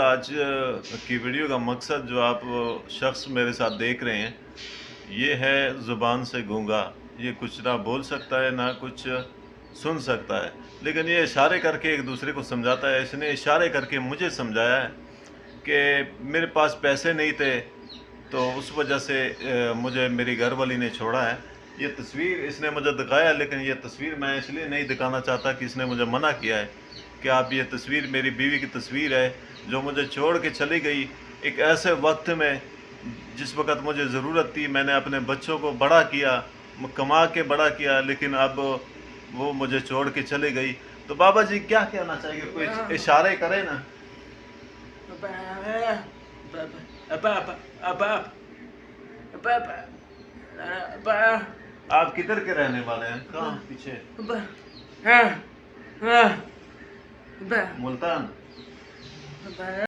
आज की वीडियो का मकसद जो आप शख्स मेरे साथ देख रहे हैं, ये है ज़ुबान से गूंगा। ये कुछ ना बोल सकता है, ना कुछ सुन सकता है, लेकिन ये इशारे करके एक दूसरे को समझाता है। इसने इशारे करके मुझे समझाया है कि मेरे पास पैसे नहीं थे, तो उस वजह से मुझे मेरी घरवाली ने छोड़ा है। ये तस्वीर इसने मुझे दिखाया, लेकिन ये तस्वीर मैं इसलिए नहीं दिखाना चाहता कि इसने मुझे मना किया है कि आप ये तस्वीर मेरी बीवी की तस्वीर है, जो मुझे छोड़ के चली गई एक ऐसे वक्त में जिस वक़्त मुझे ज़रूरत थी। मैंने अपने बच्चों को बड़ा किया, कमा के बड़ा किया, लेकिन अब वो मुझे छोड़ के चली गई। तो बाबा जी क्या कहना चाहिए? कोई इशारे करें ना। आप किधर के रहने वाले हैं? कहाँ पीछे? मुल्तान।